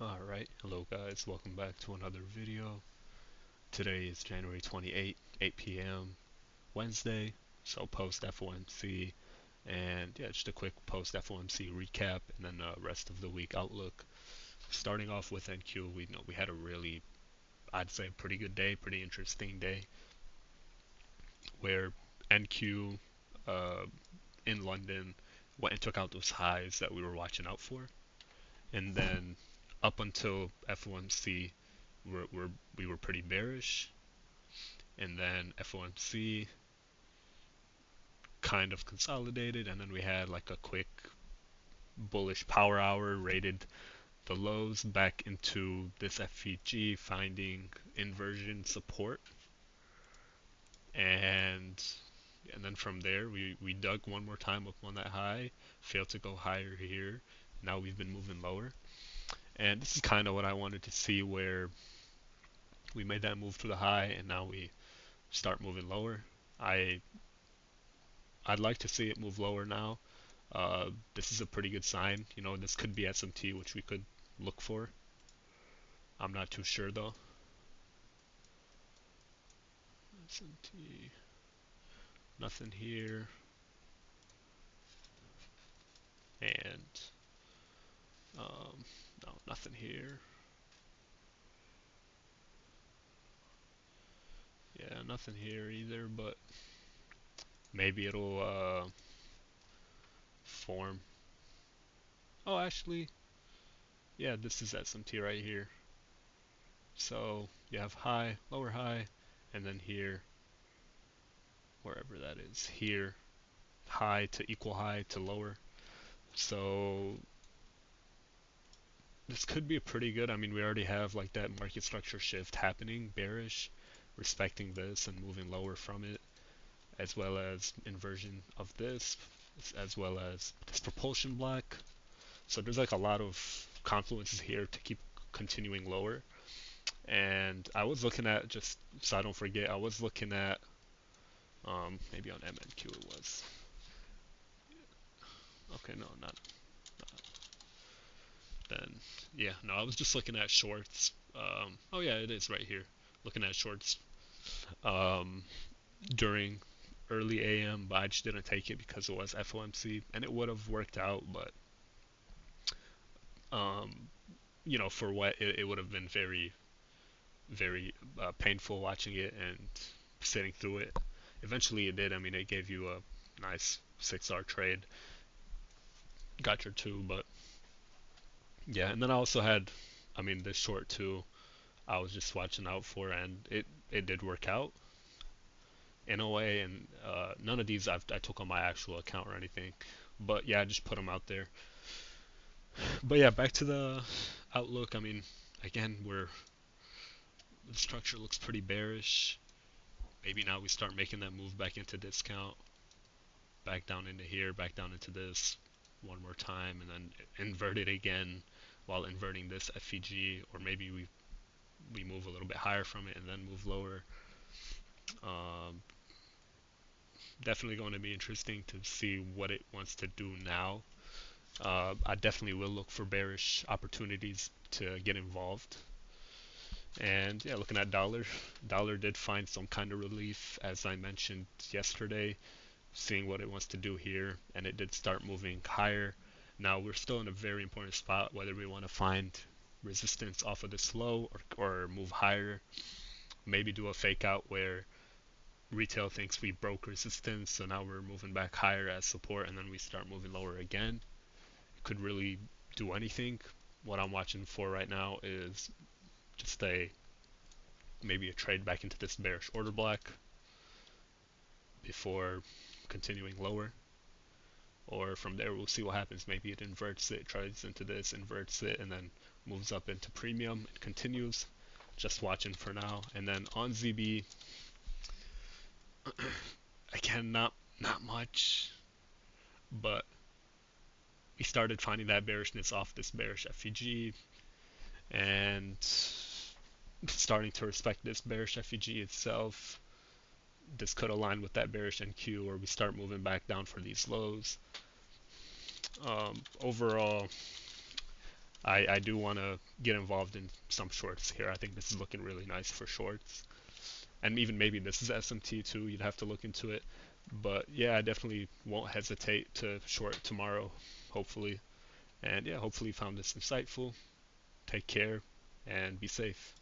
Alright, hello guys, welcome back to another video. Today is January 28th, 8 p.m. Wednesday, so post FOMC, and yeah, just a quick post FOMC recap and then rest of the week outlook. Starting off with NQ, we had a really, I'd say, pretty good day, pretty interesting day, where NQ uh, in London went and took out those highs that we were watching out for, and then up until FOMC we were pretty bearish, and then FOMC kind of consolidated, and then we had like a quick bullish power hour, rated the lows back into this FVG, finding inversion support, and then from there we dug one more time up on that high, failed to go higher here. Now we've been moving lower, and this is kind of what I wanted to see, where we made that move to the high and now we start moving lower. I I'd like to see it move lower now. This is a pretty good sign. This could be SMT, which we could look for. I'm not too sure though. SMT, nothing here, and no, nothing here. Yeah, nothing here either, but maybe it'll form. Oh, actually, yeah, this is SMT right here. So you have high, lower high, and then here, wherever that is, here, high to equal high to lower. So this could be pretty good. I mean, we already have like that market structure shift happening, bearish, respecting this and moving lower from it, as well as inversion of this, as well as this propulsion block. So there's like a lot of confluences here to keep continuing lower. And I was looking at, just so I don't forget, I was looking at maybe on MNQ it was. Okay, no, not then. Yeah, no, I was just looking at shorts. Oh yeah, it is right here. Looking at shorts um, during early AM, but I just didn't take it because it was FOMC, and it would have worked out, but um, for what it would have been very, very painful watching it and sitting through it. Eventually, it did. I mean, it gave you a nice 6R trade, got your two, but yeah. And then I also had, I mean, this short too. I was just watching out for, and it did work out in a way. And none of these I took on my actual account or anything, but yeah, I just put them out there. But yeah, back to the outlook. I mean, again, the structure looks pretty bearish. Maybe now we start making that move back into discount, back down into here, back down into this one more time, and then invert it again while inverting this FVG, or maybe we move a little bit higher from it and then move lower. Um, Definitely going to be interesting to see what it wants to do now. I definitely will look for bearish opportunities to get involved. And yeah, looking at dollar did find some kind of relief, as I mentioned yesterday, seeing what it wants to do here, and it did start moving higher. Now we're still in a very important spot, whether we want to find resistance off of this low, or move higher, maybe do a fake out where retail thinks we broke resistance, so now we're moving back higher as support, and then we start moving lower again. It could really do anything. What I'm watching for right now is just maybe a trade back into this bearish order block before continuing lower. Or from there, we'll see what happens. Maybe it inverts it, tries into this, inverts it, and then moves up into premium and continues. Just watching for now. And then on ZB, again, not much, but we started finding that bearishness off this bearish FVG, and starting to respect this bearish FVG itself. This could align with that bearish NQ, or we start moving back down for these lows. Overall, I do want to get involved in some shorts here. I think this is looking really nice for shorts, and even maybe this is SMT too. You'd have to look into it, but yeah, I definitely won't hesitate to short tomorrow, hopefully. And yeah, hopefully you found this insightful. Take care and be safe.